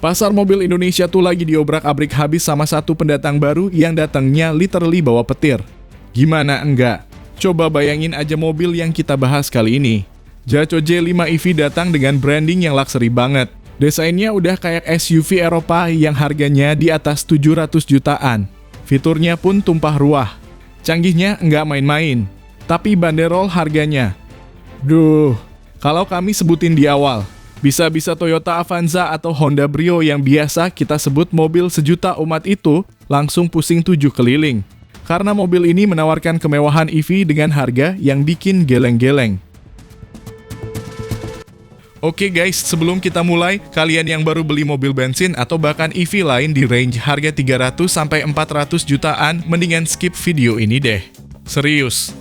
Pasar mobil Indonesia tuh lagi diobrak-abrik habis sama satu pendatang baru yang datangnya literally bawa petir. Gimana enggak? Coba bayangin aja mobil yang kita bahas kali ini. Jaco J5 EV datang dengan branding yang luxury banget. Desainnya udah kayak SUV Eropa yang harganya di atas 700 jutaan. Fiturnya pun tumpah ruah. Canggihnya enggak main-main. Tapi banderol harganya. Duh, kalau kami sebutin di awal, bisa-bisa Toyota Avanza atau Honda Brio yang biasa kita sebut mobil sejuta umat itu langsung pusing 7 keliling. Karena mobil ini menawarkan kemewahan EV dengan harga yang bikin geleng-geleng. Oke guys, sebelum kita mulai, kalian yang baru beli mobil bensin atau bahkan EV lain di range harga 300-400 jutaan, mendingan skip video ini deh. Serius.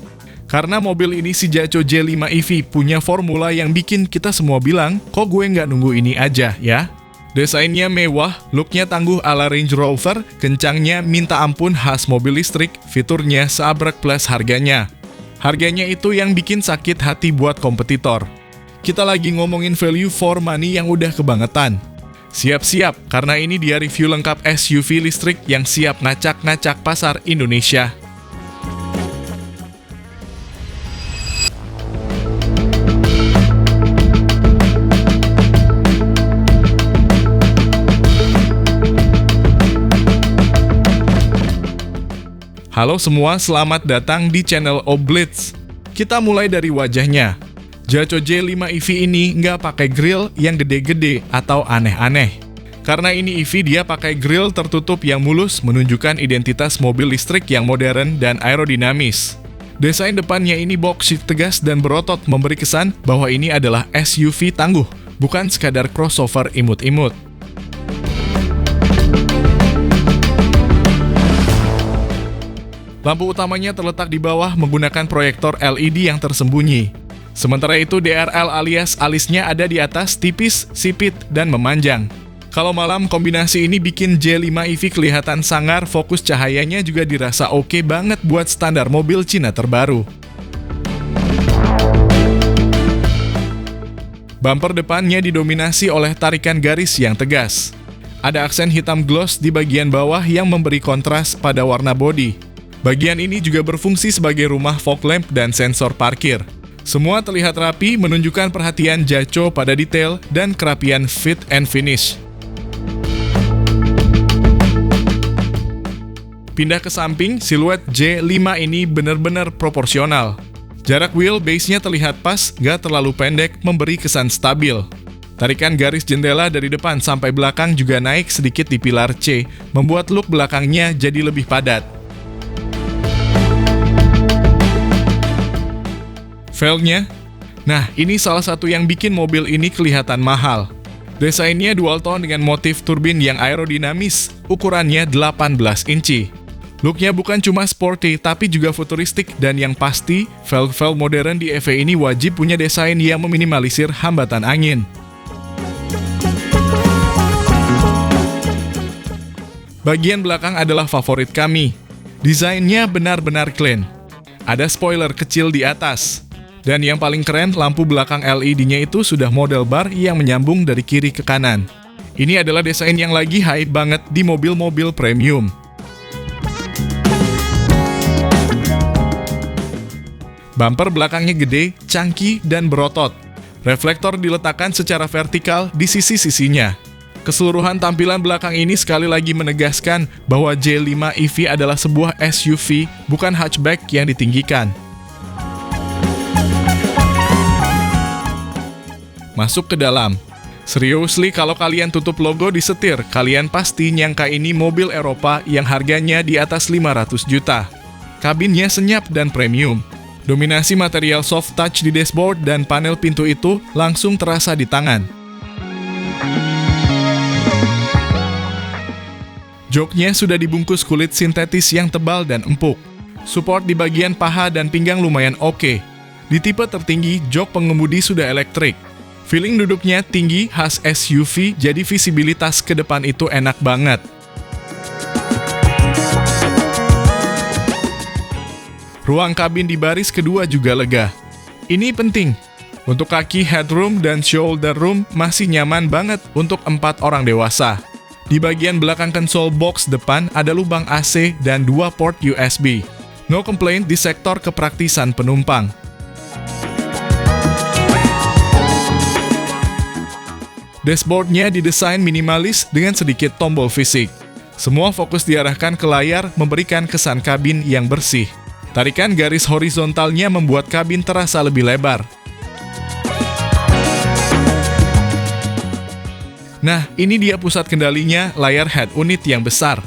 Karena mobil ini si Jaco J5 EV punya formula yang bikin kita semua bilang, kok gue nggak nunggu ini aja ya? Desainnya mewah, looknya tangguh ala Range Rover, kencangnya minta ampun khas mobil listrik, fiturnya seabrek plus harganya. Harganya itu yang bikin sakit hati buat kompetitor. Kita lagi ngomongin value for money yang udah kebangetan. Siap-siap, karena ini dia review lengkap SUV listrik yang siap ngacak-ngacak pasar Indonesia. Halo semua, selamat datang di channel Oblitz. Kita mulai dari wajahnya. Jaco J5 EV ini nggak pakai grill yang gede-gede atau aneh-aneh. Karena ini EV, dia pakai grill tertutup yang mulus menunjukkan identitas mobil listrik yang modern dan aerodinamis. Desain depannya ini box seat tegas dan berotot, memberi kesan bahwa ini adalah SUV tangguh, bukan sekadar crossover imut-imut. Lampu utamanya terletak di bawah menggunakan proyektor LED yang tersembunyi. Sementara itu DRL alias alisnya ada di atas, tipis, sipit, dan memanjang. Kalau malam, kombinasi ini bikin J5 EV kelihatan sangar, fokus cahayanya juga dirasa oke banget buat standar mobil Cina terbaru. Bumper depannya didominasi oleh tarikan garis yang tegas. Ada aksen hitam gloss di bagian bawah yang memberi kontras pada warna bodi. Bagian ini juga berfungsi sebagai rumah fog lamp dan sensor parkir. Semua terlihat rapi, menunjukkan perhatian Jaco pada detail dan kerapian fit and finish. Pindah ke samping, siluet J5 ini benar-benar proporsional. Jarak wheelbase-nya terlihat pas, gak terlalu pendek, memberi kesan stabil. Tarikan garis jendela dari depan sampai belakang juga naik sedikit di pilar C, membuat look belakangnya jadi lebih padat. Velgnya? Nah, ini salah satu yang bikin mobil ini kelihatan mahal. Desainnya dual tone dengan motif turbin yang aerodinamis, ukurannya 18 inci. Looknya bukan cuma sporty, tapi juga futuristik, dan yang pasti, velg-velg modern di EV ini wajib punya desain yang meminimalisir hambatan angin. Bagian belakang adalah favorit kami. Desainnya benar-benar clean. Ada spoiler kecil di atas. Dan yang paling keren, lampu belakang LED-nya itu sudah model bar yang menyambung dari kiri ke kanan. Ini adalah desain yang lagi hype banget di mobil-mobil premium. Bumper belakangnya gede, chunky, dan berotot. Reflektor diletakkan secara vertikal di sisi-sisinya. Keseluruhan tampilan belakang ini sekali lagi menegaskan bahwa J5 EV adalah sebuah SUV, bukan hatchback yang ditinggikan. Masuk ke dalam. Seriously, kalau kalian tutup logo di setir, kalian pasti nyangka ini mobil Eropa yang harganya di atas 500 juta. Kabinnya senyap dan premium. Dominasi material soft touch di dashboard dan panel pintu itu langsung terasa di tangan. Joknya sudah dibungkus kulit sintetis yang tebal dan empuk. Support di bagian paha dan pinggang lumayan oke. Di tipe tertinggi, jok pengemudi sudah elektrik. Feeling duduknya tinggi, khas SUV, jadi visibilitas ke depan itu enak banget. Ruang kabin di baris kedua juga lega. Ini penting, Untuk kaki headroom dan shoulder room masih nyaman banget untuk 4 orang dewasa. Di bagian belakang console box depan ada lubang AC dan 2 port USB. No complaint di sektor kepraktisan penumpang. Dashboardnya didesain minimalis dengan sedikit tombol fisik. Semua fokus diarahkan ke layar, memberikan kesan kabin yang bersih. Tarikan garis horizontalnya membuat kabin terasa lebih lebar. Nah, ini dia pusat kendalinya, layar head unit yang besar.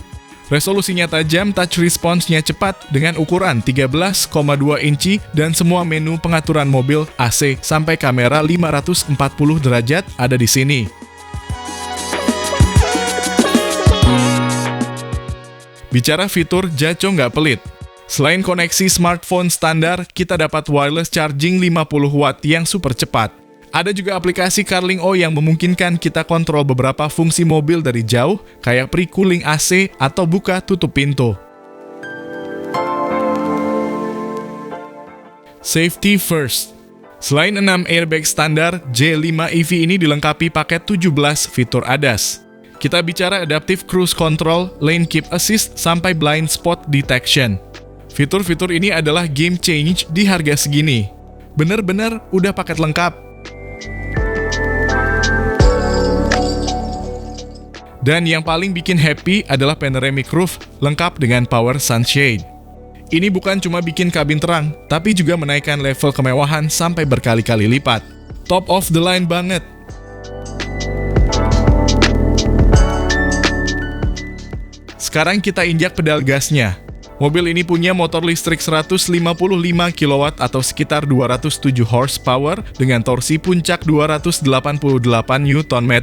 Resolusinya tajam, touch response-nya cepat dengan ukuran 13,2 inci dan semua menu pengaturan mobil, AC, sampai kamera 540 derajat ada di sini. Bicara fitur, Jaco nggak pelit. Selain koneksi smartphone standar, kita dapat wireless charging 50 watt yang super cepat. Ada juga aplikasi CarLink-O yang memungkinkan kita kontrol beberapa fungsi mobil dari jauh, kayak pre-cooling AC atau buka tutup pintu. Safety first. Selain 6 airbag standar, J5 EV ini dilengkapi paket 17 fitur ADAS. Kita bicara adaptive cruise control, lane keep assist, sampai blind spot detection. Fitur-fitur ini adalah game change di harga segini. Bener-bener udah paket lengkap. Dan yang paling bikin happy adalah panoramic roof lengkap dengan power sunshade. Ini bukan cuma bikin kabin terang, tapi juga menaikkan level kemewahan sampai berkali-kali lipat. Top of the line banget. Sekarang kita injak pedal gasnya. Mobil ini punya motor listrik 155 kW atau sekitar 207 horsepower dengan torsi puncak 288 Nm.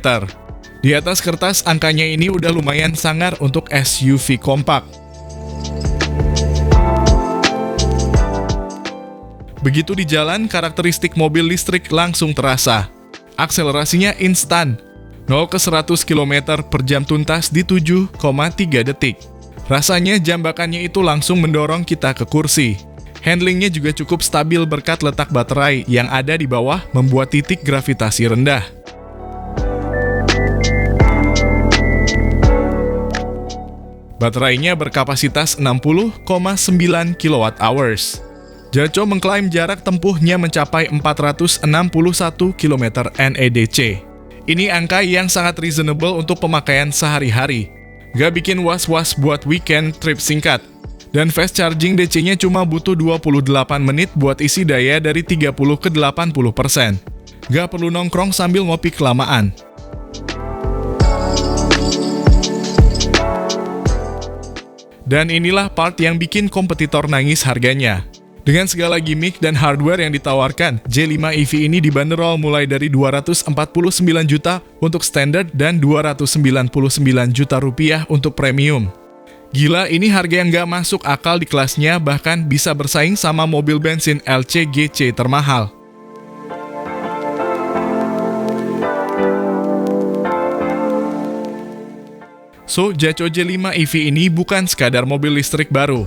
Di atas kertas, angkanya ini udah lumayan sangar untuk SUV kompak. Begitu di jalan, karakteristik mobil listrik langsung terasa. Akselerasinya instan. 0 ke 100 km per jam tuntas di 7,3 detik. Rasanya jambakannya itu langsung mendorong kita ke kursi. Handlingnya juga cukup stabil berkat letak baterai yang ada di bawah membuat titik gravitasi rendah. Baterainya berkapasitas 60,9 kWh. Jaco mengklaim jarak tempuhnya mencapai 461 km NEDC. Ini angka yang sangat reasonable untuk pemakaian sehari-hari. Gak bikin was-was buat weekend trip singkat. Dan fast charging DC-nya cuma butuh 28 menit buat isi daya dari 30 ke 80%. Gak perlu nongkrong sambil ngopi kelamaan. Dan inilah part yang bikin kompetitor nangis harganya. Dengan segala gimmick dan hardware yang ditawarkan, J5 EV ini dibanderol mulai dari 249 juta untuk standar dan 299 juta rupiah untuk premium. Gila, ini harga yang gak masuk akal di kelasnya, bahkan bisa bersaing sama mobil bensin LCGC termahal. So, Jaco J5 EV ini bukan sekadar mobil listrik baru.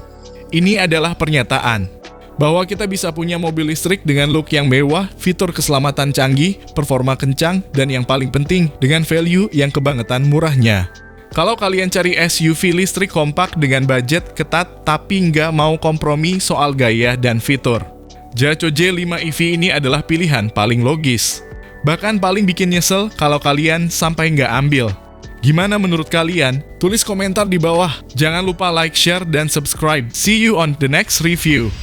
Ini adalah pernyataan bahwa kita bisa punya mobil listrik dengan look yang mewah, fitur keselamatan canggih, performa kencang, dan yang paling penting, dengan value yang kebangetan murahnya. Kalau kalian cari SUV listrik kompak dengan budget ketat tapi nggak mau kompromi soal gaya dan fitur, Jaco J5 EV ini adalah pilihan paling logis. Bahkan paling bikin nyesel kalau kalian sampai nggak ambil. Gimana menurut kalian? Tulis komentar di bawah. Jangan lupa like, share, dan subscribe. See you on the next review.